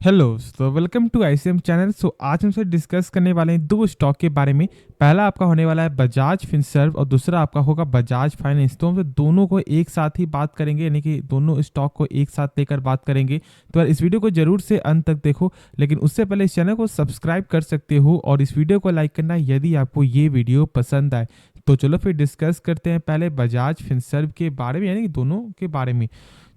Hello तो welcome to ICM channel. आज हमसे डिस्कस करने वाले हैं दो स्टॉक के बारे में। पहला आपका होने वाला है बजाज फिनसर्व और दूसरा आपका होगा बजाज फाइनेंस। तो हम दोनों को एक साथ ही बात करेंगे, यानी कि दोनों स्टॉक को एक साथ लेकर बात करेंगे। तो यार इस वीडियो को जरूर से अंत तक देखो, लेकिन उससे पहले इस चैनल को सब्सक्राइब कर सकते हो और इस वीडियो को लाइक करना यदि आपको ये वीडियो पसंद आए। तो चलो फिर डिस्कस करते हैं पहले बजाज फिनसर्व के बारे में, यानी कि दोनों के बारे में।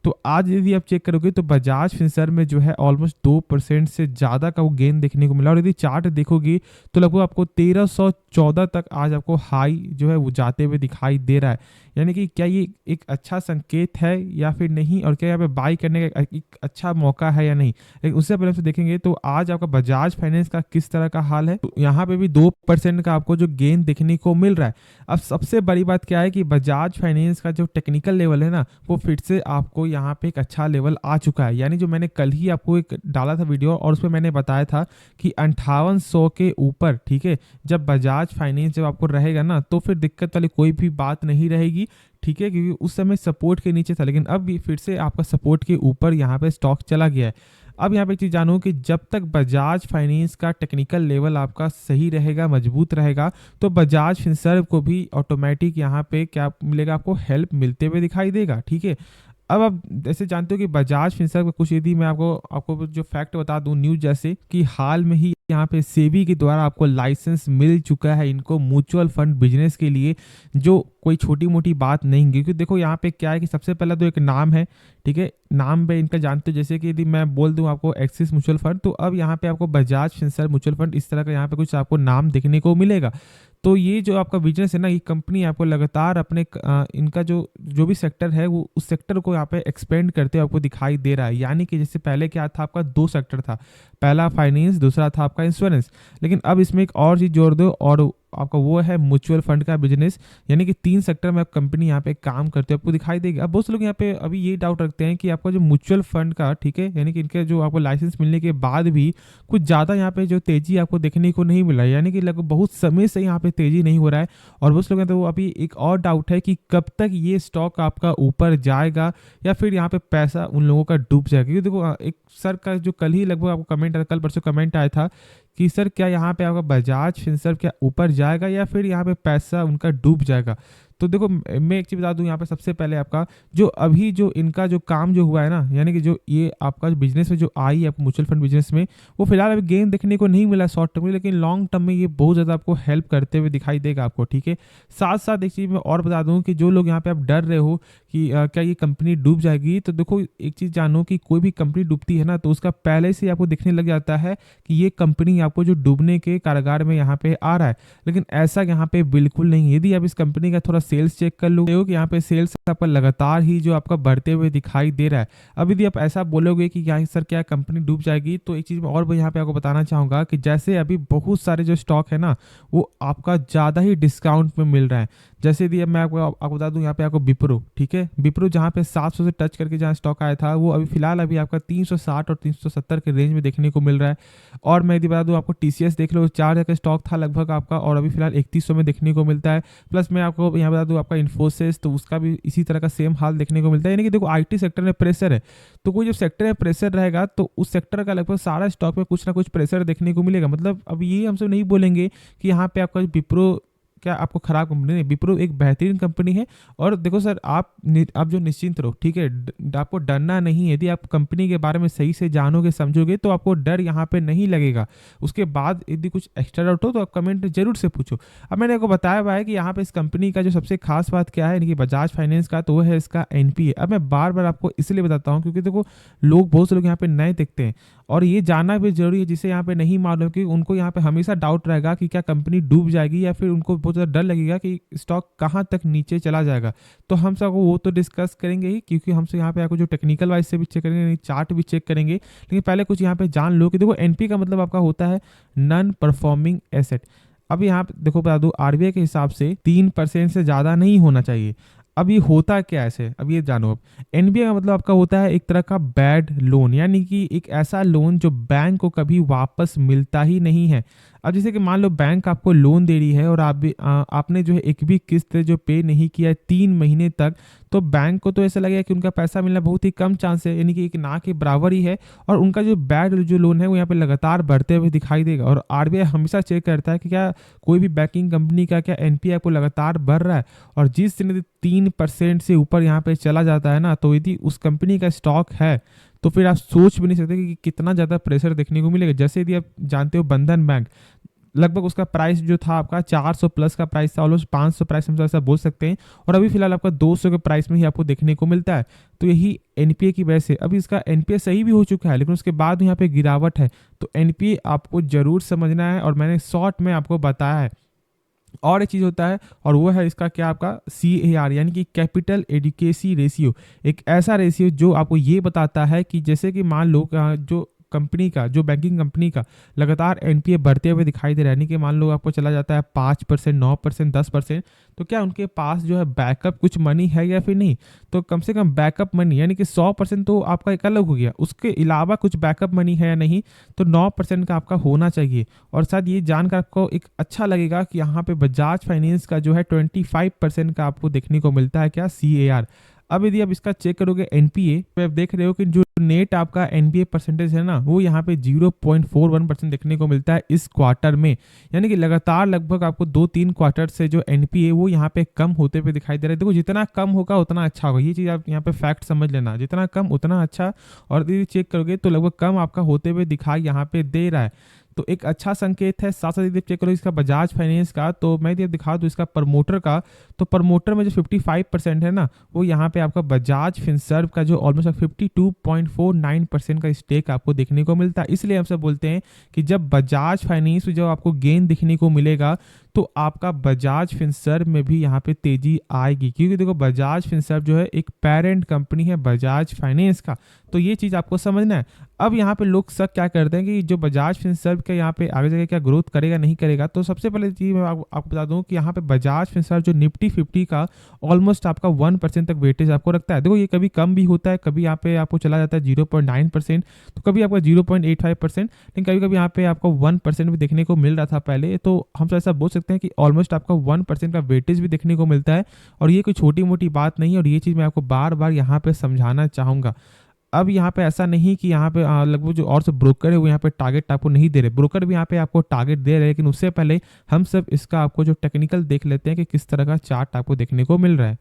तो आज यदि आप चेक करोगे तो बजाज फिनसर्व में जो है ऑलमोस्ट 2% से ज़्यादा का वो गेन देखने को मिला। और यदि चार्ट देखोगे तो लगभग आपको 1314 तक आज आपको हाई जो है वो जाते हुए दिखाई दे रहा है। यानी कि क्या ये एक अच्छा संकेत है या फिर नहीं, और क्या यहाँ पे बाई करने का एक अच्छा मौका है या नहीं। लेकिन उससे पहले से देखेंगे तो आज आपका बजाज फाइनेंस का किस तरह का हाल है। तो यहाँ पे भी 2% का आपको जो गेन देखने को मिल रहा है। अब सबसे बड़ी बात क्या है कि बजाज फाइनेंस का जो टेक्निकल लेवल है ना, वो फिर से आपको यहाँ पे एक अच्छा लेवल आ चुका है। यानी जो मैंने कल ही आपको एक डाला था वीडियो और उसमें मैंने बताया था कि 5800 के ऊपर, ठीक है, जब बजाज फाइनेंस जब आपको रहेगा ना तो फिर दिक्कत वाली कोई भी बात नहीं रहेगी। ठीक है, क्योंकि उस समय सपोर्ट के नीचे था, लेकिन अब भी फिर से आपका सपोर्ट के ऊपर यहाँ पे स्टॉक चला गया है। अब यहाँ पे एक चीज़ जानो कि जब तक बजाज फाइनेंस का टेक्निकल लेवल आपका सही रहेगा, मजबूत रहेगा, तो बजाज फिनसर्व को भी ऑटोमेटिक यहाँ पे क्या मिलेगा, आपको हेल्प मिलते हुए दिखाई देगा। ठीक है, अब आप जैसे जानते हो कि बजाज फिनसर्व का कुछ, यदि मैं आपको आपको जो फैक्ट बता दूं न्यूज जैसे कि हाल में ही यहाँ पे सेबी के द्वारा आपको लाइसेंस मिल चुका है इनको म्यूचुअल फंड बिजनेस के लिए, जो कोई छोटी मोटी बात नहीं है। क्योंकि देखो यहाँ पे क्या है कि सबसे पहला तो एक नाम है, ठीक है, नाम पे इनका जानते हो। जैसे कि यदि मैं बोल दूं आपको एक्सिस म्यूचुअल फंड, तो अब यहाँ पे आपको बजाज फिनसर्व म्यूचुअल फंड इस तरह का यहाँ पे कुछ आपको नाम देखने को मिलेगा। तो ये जो आपका बिजनेस है ना, ये कंपनी आपको लगातार अपने इनका जो जो भी सेक्टर है वो उस सेक्टर को यहाँ पे एक्सपेंड करते हुए आपको दिखाई दे रहा है। यानी कि जैसे पहले क्या था, आपका दो सेक्टर था, पहला फाइनेंस, दूसरा था आपका इंश्योरेंस। लेकिन अब इसमें एक और चीज़ जोड़ दो और आपका वो है म्यूचुअल फंड का बिजनेस। यानी कि 3 सेक्टर में आप कंपनी यहाँ पे काम करते हो आपको दिखाई देगी। अब बहुत से लोग यहाँ पे अभी ये डाउट रखते हैं कि आपका जो म्यूचुअल फंड का, ठीक है, यानी कि इनके जो आपको लाइसेंस मिलने के बाद भी कुछ ज़्यादा यहाँ पे जो तेजी आपको देखने को नहीं मिला, यानी कि लगभग बहुत समय से यहाँ पे तेजी नहीं हो रहा है। और बहुत से लोग हैं तो अभी एक और डाउट है कि कब तक ये स्टॉक आपका ऊपर जाएगा या फिर यहाँ पे पैसा उन लोगों का डूब जाएगा। क्योंकि देखो एक सर का जो कल ही लगभग आपको कमेंट कल परसों कमेंट आया था कि सर क्या यहाँ पे आपका बजाज फिनसर्व क्या ऊपर जाएगा या फिर यहाँ पे पैसा उनका डूब जाएगा। तो देखो मैं एक चीज़ बता दूं यहाँ पे, सबसे पहले आपका जो अभी जो इनका जो काम जो हुआ है ना, यानी कि जो ये आपका बिजनेस में जो आई है म्यूचुअल फंड बिजनेस में, वो फिलहाल अभी गेन देखने को नहीं मिला शॉर्ट टर्म में, लेकिन लॉन्ग टर्म में ये बहुत ज़्यादा आपको हेल्प करते हुए दिखाई देगा आपको। ठीक है, साथ साथ एक चीज़ मैं और बता दूं कि जो लोग यहाँ पे आप डर रहे हो कि क्या ये कंपनी डूब जाएगी, तो देखो एक चीज़ जानो कि कोई भी कंपनी डूबती है ना तो उसका पहले से आपको दिखने लग जाता है कि ये कंपनी आपको जो डूबने के कारागार में यहाँ पे आ रहा है। लेकिन ऐसा यहाँ पे बिल्कुल नहीं है। यदि आप इस कंपनी का थोड़ा सेल्स चेक कर लो कि यहाँ पे सेल्स आपका लगातार ही जो आपका बढ़ते हुए दिखाई दे रहा है। अब यदि आप ऐसा बोलोगे कि क्या सर क्या कंपनी डूब जाएगी, तो एक चीज़ मैं और यहाँ पे आपको बताना चाहूँगा कि जैसे अभी बहुत सारे जो स्टॉक है ना वो आपका ज़्यादा ही डिस्काउंट में मिल रहा है। जैसे यदि मैं आपको बता दूं यहाँ पे आपको विप्रो, ठीक है, विप्रो जहाँ पे 700 से टच करके जहाँ स्टॉक आया था वो अभी फिलहाल अभी आपका 360 और 370 के रेंज में देखने को मिल रहा है। और मैं यदि बता दूं आपको टीसीएस देख लो, 4 का स्टॉक था लगभग आपका और अभी फिलहाल 3100 में देखने को मिलता है। प्लस मैं आपको यहाँ बता दूं आपका इन्फोसिस, तो उसका भी इसी तरह का सेम हाल देखने को मिलता है। यानी कि देखो आईटी सेक्टर में प्रेशर है, तो कोई जब सेक्टर में प्रेशर रहेगा तो उस सेक्टर का लगभग सारा स्टॉक में कुछ ना कुछ प्रेशर देखने को मिलेगा। मतलब अब ये हमसे नहीं बोलेंगे कि यहाँ पे आपका विप्रो क्या आपको खराब कंपनी नहीं, विप्रो एक बेहतरीन कंपनी है। और देखो सर आप जो निश्चिंत रहो, ठीक है, आपको डरना नहीं है। यदि आप कंपनी के बारे में सही से जानोगे समझोगे तो आपको डर यहाँ पे नहीं लगेगा। उसके बाद यदि कुछ एक्स्ट्रा डाउट हो तो आप कमेंट जरूर से पूछो। अब मैंने आपको बताया हुआ है कि यहाँ पे इस कंपनी का जो सबसे खास बात क्या है, यानी कि बजाज फाइनेंस का, तो वो है इसका एनपीए। अब मैं बार बार आपको इसलिए बताता हूँ क्योंकि देखो लोग, बहुत से लोग यहाँ पे नए दिखते हैं और ये जानना भी जरूरी है, जिसे यहाँ पे नहीं मालूम कि उनको यहाँ पे हमेशा डाउट रहेगा कि क्या कंपनी डूब जाएगी या फिर उनको बहुत ज़्यादा डर लगेगा कि स्टॉक कहाँ तक नीचे चला जाएगा। तो हम सबको वो तो डिस्कस करेंगे ही, क्योंकि हमसे यहाँ पे आपको जो टेक्निकल वाइज से भी चेक करेंगे, चार्ट भी चेक करेंगे। लेकिन पहले कुछ यहाँ पे जान लो कि देखो एनपी का मतलब आपका होता है नॉन परफॉर्मिंग एसेट। अब यहाँ पे देखो बता दूं आरबीआई के हिसाब से 3% से ज़्यादा नहीं होना चाहिए। अब ये होता क्या ऐसे, अब ये जानो। अब एनबीए का मतलब आपका होता है एक तरह का बैड लोन, यानी कि एक ऐसा लोन जो बैंक को कभी वापस मिलता ही नहीं है। अब जैसे कि मान लो बैंक आपको लोन दे रही है और आपने जो है एक भी किस्त जो पे नहीं किया है 3 महीने तक, तो बैंक को तो ऐसा लगेगा कि उनका पैसा मिलना बहुत ही कम चांस है, यानी कि एक ना के बराबर ही है। और उनका जो बैड जो लोन है वो यहाँ पे लगातार बढ़ते हुए दिखाई देगा। और आरबीआई हमेशा चेक करता है कि क्या कोई भी बैंकिंग कंपनी का क्या एनपीए आपको लगातार बढ़ रहा है, और जिस दिन 3% से ऊपर यहाँ पे चला जाता है ना, तो यदि उस कंपनी का स्टॉक है तो फिर आप सोच भी नहीं सकते कि कितना ज़्यादा प्रेशर देखने को मिलेगा। जैसे यदि आप जानते हो बंधन बैंक, लगभग उसका प्राइस जो था आपका 400 प्लस का प्राइस था, ऑलमोस्ट 500 प्राइस हम ऐसा बोल सकते हैं, और अभी फिलहाल आपका 200 के प्राइस में ही आपको देखने को मिलता है। तो यही एनपीए की वजह से अभी इसका एनपीए सही भी हो चुका है, लेकिन उसके बाद यहाँ पे गिरावट है। तो एनपीए आपको जरूर समझना है, और मैंने शॉर्ट में आपको बताया है। और एक चीज़ होता है, और वो है इसका क्या, आपका CAR यानी कि कैपिटल एडिकेसी रेशियो। एक ऐसा रेशियो जो आपको ये बताता है कि जैसे कि मान लो जो कंपनी का, जो बैंकिंग कंपनी का लगातार एनपीए बढ़ते हुए दिखाई दे रहा है, यानी कि मान लो आपको चला जाता है 5%, 9%, 10%, तो क्या उनके पास जो है बैकअप कुछ मनी है या फिर नहीं। तो कम से कम बैकअप मनी यानी कि 100% तो आपका एक अलग हो गया, उसके अलावा कुछ बैकअप मनी है या नहीं, तो 9% का आपका होना चाहिए। और शायद ये जानकर आपको एक अच्छा लगेगा कि यहाँ पे बजाज फाइनेंस का जो है 25% का आपको देखने को मिलता है क्या, CAR। अब यदि आप इसका चेक करोगे एनपीए पे, आप देख रहे हो कि जो नेट आपका एनपीए परसेंटेज है ना, वो यहाँ पे 0.41% देखने को मिलता है इस क्वार्टर में। यानी कि लगातार लगभग आपको 2-3 क्वार्टर से जो एनपीए वो यहाँ पे कम होते हुए दिखाई दे रहा है। देखो जितना कम होगा उतना अच्छा होगा, ये चीज़ आप यहाँ पे फैक्ट समझ लेना, जितना कम उतना अच्छा। और यदि चेक करोगे तो लगभग कम आपका होते हुए दिखाई यहाँ पे दे रहा है, तो एक अच्छा संकेत है। साथ साथ यदि चेक करो इसका बजाज फाइनेंस का, तो मैं यदि दिखा दूँ इसका प्रमोटर का, तो प्रमोटर में जो 55% है ना, वो यहाँ पे आपका बजाज फिनसर्व का जो ऑलमोस्ट 52.49% का स्टेक आपको देखने को मिलता है। इसलिए हम सब बोलते हैं कि जब बजाज फाइनेंस जब आपको गेन दिखने को मिलेगा, तो आपका बजाज फिनसर्व में भी यहाँ पे तेजी आएगी, क्योंकि देखो बजाज फिनसर्व जो है एक पेरेंट कंपनी है बजाज फाइनेंस का। तो ये चीज़ आपको समझना है। अब यहाँ पे लोग सब क्या करते हैं कि जो बजाज फिनसर्व का यहाँ पे आगे जाके क्या ग्रोथ करेगा नहीं करेगा, तो सबसे पहले चीज़ मैं आपको बता दूं कि यहाँ पे बजाज फिनसर्व जो निफ्टी 50 का ऑलमोस्ट आपका 1% तक वेटेज आपको रखता है। देखो ये कभी कम भी होता है, कभी यहाँ पे आपको चला जाता है 0.9%, तो कभी आपका 0.85%, लेकिन कभी कभी यहाँ पे आपको 1% भी देखने को मिल रहा था पहले। तो हम ऐसा बोल सकते हैं कि ऑलमोस्ट आपका 1% का वेटेज भी देखने को मिलता है, और ये कोई छोटी मोटी बात नहीं है। और ये चीज़ मैं आपको बार बार यहाँ पे समझाना चाहूँगा। अब यहाँ पे ऐसा नहीं कि यहाँ पे लगभग जो और सब ब्रोकर है वो यहाँ पे टारगेट आपको नहीं दे रहे, ब्रोकर भी यहाँ पे आपको टारगेट दे रहे हैं, लेकिन उससे पहले हम सब इसका आपको जो टेक्निकल देख लेते हैं कि किस तरह का चार्ट आपको देखने को मिल रहा है।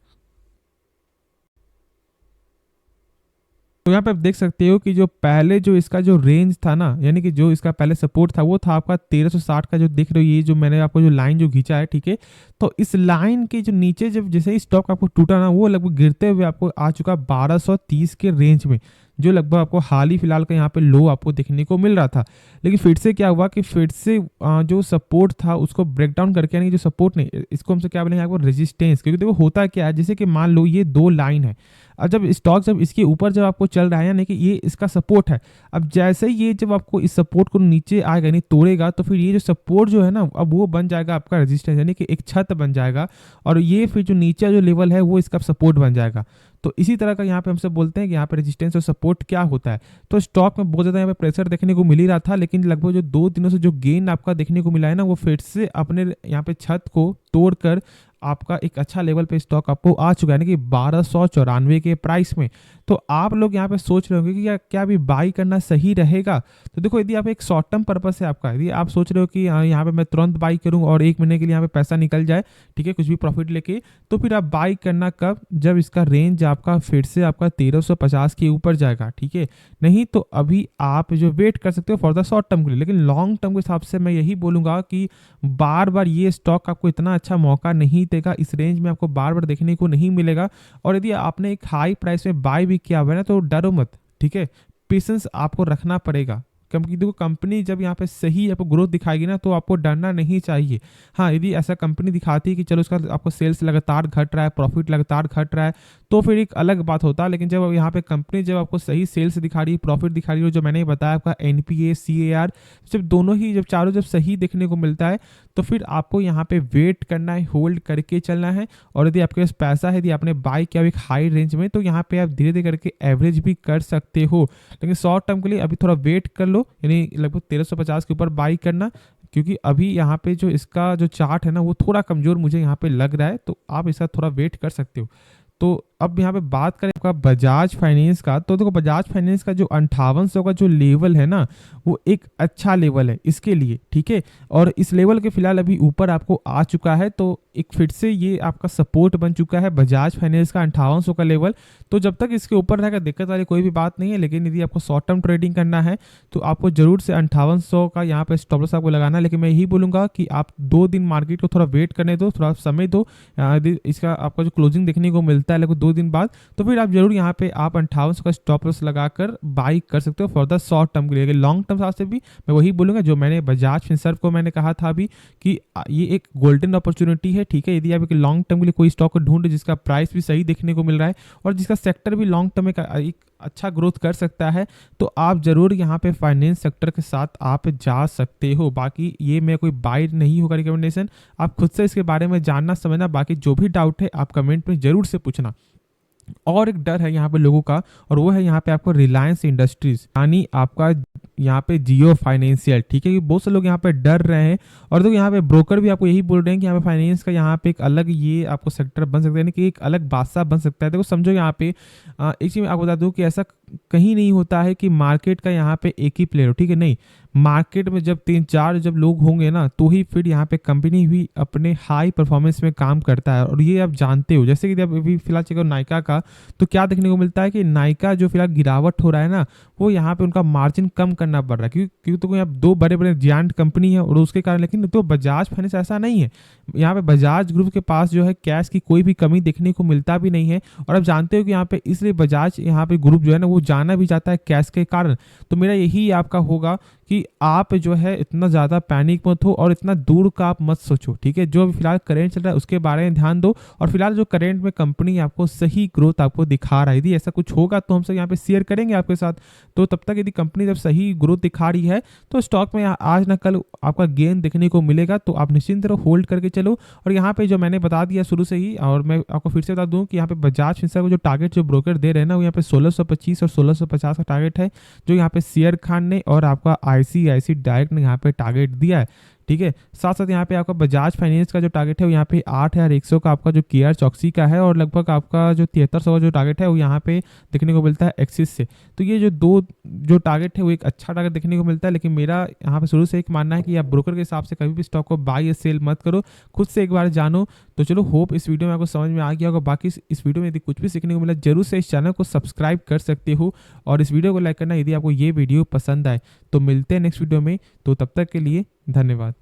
तो यहाँ पे आप देख सकते हो कि जो पहले जो इसका जो रेंज था ना, यानी कि जो इसका पहले सपोर्ट था वो था आपका 1360 का, जो देख रहे हो ये जो मैंने आपको जो लाइन जो खींचा है, ठीक है। तो इस लाइन के जो नीचे जब जैसे ही स्टॉक आपको टूटा ना, वो लगभग गिरते हुए आपको आ चुका 1230 के रेंज में, जो लगभग आपको हाल ही फिलहाल का यहाँ पे लो आपको देखने को मिल रहा था। लेकिन फिर से क्या हुआ कि फिर से जो सपोर्ट था उसको ब्रेक डाउन करके, यानी जो सपोर्ट नहीं, इसको हमसे क्या बोलेंगे आपको, रेजिस्टेंस। क्योंकि देखो होता क्या है, जैसे कि मान लो ये दो लाइन है, अब जब स्टॉक जब इसके ऊपर जब आपको चल रहा है, यानी कि ये इसका सपोर्ट है, अब जैसे ही ये जब आपको इस सपोर्ट को नीचे आएगा नहीं तोड़ेगा, तो फिर ये जो सपोर्ट जो है ना, अब वो बन जाएगा आपका रेजिस्टेंस, यानी कि एक छत बन जाएगा, और ये फिर जो नीचे जो लेवल है वो इसका सपोर्ट बन जाएगा। तो इसी तरह का यहाँ पे हमसे बोलते हैं कि यहाँ पे रेजिस्टेंस और सपोर्ट क्या होता है। तो स्टॉक में बहुत ज़्यादा यहाँ पे प्रेशर देखने को मिल ही रहा था, लेकिन लगभग जो 2 दिनों से जो गेन आपका देखने को मिला है ना, वो फिर से अपने यहाँ पे छत को तोड़कर आपका एक अच्छा लेवल पे स्टॉक आपको आ चुका है, यानी कि 1294 के प्राइस में। तो आप लोग यहाँ पे सोच रहे होंगे कि क्या अभी बाई करना सही रहेगा। तो देखो यदि आप एक शॉर्ट टर्म पर्पस है आपका, यदि आप सोच रहे हो कि यहाँ पे मैं तुरंत बाई करूँ और 1 महीने के लिए यहाँ पे पैसा निकल जाए, ठीक है, कुछ भी प्रॉफिट लेके, तो फिर आप बाई करना कब, जब इसका रेंज आपका फिर से आपका 1350 के ऊपर जाएगा, ठीक है। नहीं तो अभी आप जो वेट कर सकते हो फॉर द शॉर्ट टर्म के लिए, लेकिन लॉन्ग टर्म के हिसाब से मैं यही बोलूँगा कि बार बार ये स्टॉक आपको इतना अच्छा मौका नहीं देगा, इस रेंज में आपको बार बार देखने को नहीं मिलेगा। और यदि आपने एक हाई प्राइस में बाय भी किया हुआ है ना, तो डरो मत, ठीक है, पेशेंस आपको रखना पड़ेगा। क्योंकि देखो कंपनी जब यहाँ पे सही आपको ग्रोथ दिखाएगी ना, तो आपको डरना नहीं चाहिए। हाँ, यदि ऐसा कंपनी दिखाती है कि चलो उसका आपको सेल्स लगातार घट रहा है, प्रॉफिट लगातार घट रहा है, तो फिर एक अलग बात होता है। लेकिन जब यहाँ पे कंपनी जब आपको सही सेल्स दिखा रही है, प्रॉफिट दिखा रही है, जो मैंने बताया आपका एनपीए CAR, जब दोनों ही जब चारों जब सही देखने को मिलता है, तो फिर आपको यहाँ पे वेट करना है, होल्ड करके चलना है। और यदि आपके पास पैसा है, यदि आपने बाय किया एक हाई रेंज में, तो यहाँ पे आप धीरे धीरे करके एवरेज भी कर सकते हो। लेकिन शॉर्ट टर्म के लिए अभी थोड़ा वेट कर लो, यानी लगभग 1350 के ऊपर बाई करना, क्योंकि अभी यहाँ पे जो इसका जो चार्ट है ना वो थोड़ा कमज़ोर मुझे यहाँ पे लग रहा है, तो आप इसका थोड़ा वेट कर सकते हो। तो अब यहाँ पे बात करें आपका बजाज फाइनेंस का, तो देखो बजाज फाइनेंस का जो 5800 का जो लेवल है ना वो एक अच्छा लेवल है इसके लिए, ठीक है। और इस लेवल के फिलहाल अभी ऊपर आपको आ चुका है, तो एक फिर से ये आपका सपोर्ट बन चुका है बजाज फाइनेंस का 5800 का लेवल। तो जब तक इसके ऊपर रहेगा दिक्कत वाली कोई भी बात नहीं है, लेकिन यदि आपको शॉर्ट टर्म ट्रेडिंग करना है तो आपको जरूर से 5800 का यहाँ पे स्टॉप लॉस आपको लगाना है। लेकिन मैं यही बोलूँगा कि आप 2 दिन मार्केट को थोड़ा वेट करने दो, थोड़ा समय दो। यदि इसका आपका जो क्लोजिंग देखने को मिलता है लगभग 2 दिन बाद, तो फिर आप जरूर यहाँ पे आप 5800 का स्टॉप लॉस लगाकर बाई कर सकते हो फॉर द शॉर्ट टर्म के लिए। लॉन्ग टर्म हिसाब से भी मैं वही बोलूँगा जो मैंने बजाज फिनसर्व को मैंने कहा था अभी कि ये एक गोल्डन अपॉर्चुनिटी है, ठीक है। यदि आप एक लॉन्ग टर्म के लिए कोई स्टॉक को ढूंढे जिसका प्राइस भी सही देखने को मिल रहा है और जिसका सेक्टर भी लॉन्ग टर्म में एक अच्छा ग्रोथ कर सकता है, तो आप जरूर यहाँ पे फाइनेंस सेक्टर के साथ आप जा सकते हो। बाकी ये मैं कोई बाय नहीं होगा रिकमेंडेशन, आप खुद से इसके बारे में जानना समझना। बाकी जो भी डाउट है आप कमेंट में जरूर से पूछना। और एक डर है यहाँ पे लोगों का, और वो है यहाँ पे आपको रिलायंस इंडस्ट्रीज यानी आपका यहाँ पे जियो फाइनेंशियल, ठीक है। कि बहुत से लोग यहाँ पे डर रहे हैं, और तो यहाँ पे ब्रोकर भी आपको यही बोल रहे हैं कि यहाँ पे फाइनेंस का यहाँ पे एक अलग ये आपको सेक्टर बन सकता है, यानी कि एक अलग बादशाह बन सकता है। देखो समझो यहाँ पे एक चीज आपको बता दूं कि ऐसा कहीं नहीं होता है कि मार्केट का यहाँ पे एक ही प्लेयर हो, ठीक है। नहीं, मार्केट में जब 3-4 जब लोग होंगे ना तो ही फिर यहाँ पे कंपनी भी अपने हाई परफॉर्मेंस में काम करता है, और ये आप जानते हो। जैसे कि जब अभी फिलहाल चेक करो नायका का, तो क्या देखने को मिलता है कि नायका जो फिलहाल गिरावट हो रहा है ना, वो यहाँ पे उनका मार्जिन कम करना पड़ रहा है, क्योंकि तो यहाँ 2 बड़े बड़े जायंट कंपनी है और उसके कारण। लेकिन तो बजाज फाइनेंस ऐसा नहीं है, यहाँ पे बजाज ग्रुप के पास जो है कैश की कोई भी कमी देखने को मिलता भी नहीं है। और आप जानते हो कि यहाँ पे इसलिए बजाज यहाँ पे ग्रुप जो है ना वो जाना भी जाता है कैश के कारण। तो मेरा यही आपका होगा कि आप जो है इतना ज़्यादा पैनिक मत हो और इतना दूर का आप मत सोचो, ठीक है। जो फिलहाल करेंट चल रहा है उसके बारे में ध्यान दो, और फिलहाल जो करेंट में कंपनी आपको सही ग्रोथ आपको दिखा रहा है, यदि ऐसा कुछ होगा तो हम सब यहाँ पे शेयर करेंगे आपके साथ। तो तब तक यदि कंपनी जब सही ग्रोथ दिखा रही है तो स्टॉक में आज ना कल आपका गेन देखने को मिलेगा, तो आप निश्चिंत रहो, होल्ड करके चलो। और यहाँ पे जो मैंने बता दिया शुरू से ही, और मैं आपको फिर से बता दूँ कि यहाँ पे बजाज फिनसर्व को जो टारगेट जो ब्रोकर दे रहे हैं ना वो यहाँ पे 1625 और 1650 का टारगेट है, जो यहाँ पे शेयर खान ने और आपका ICICI डायरेक्ट ने यहाँ पे टारगेट दिया है, ठीक है। साथ साथ यहाँ पे आपका बजाज फाइनेंस का जो टारगेट है वो यहाँ पे 8100 का आपका जो केआर चौकसी का है, और लगभग आपका जो 7300 का जो टारगेट है वो यहाँ पे देखने को मिलता है एक्सिस से। तो ये जो 2 जो टारगेट है वो एक अच्छा टारगेट देखने को मिलता है। लेकिन मेरा यहाँ पे शुरू से एक मानना है कि आप ब्रोकर के हिसाब से कभी भी स्टॉक को बाय या सेल मत करो, खुद से एक बार जानो। तो चलो, होप इस वीडियो में आपको समझ में आ गया होगा। बाकी इस वीडियो में यदि कुछ भी सीखने को मिला जरूर से इस चैनल को सब्सक्राइब कर सकते हो, और इस वीडियो को लाइक करना यदि आपको ये वीडियो पसंद आए। तो मिलते हैं नेक्स्ट वीडियो में, तो तब तक के लिए धन्यवाद।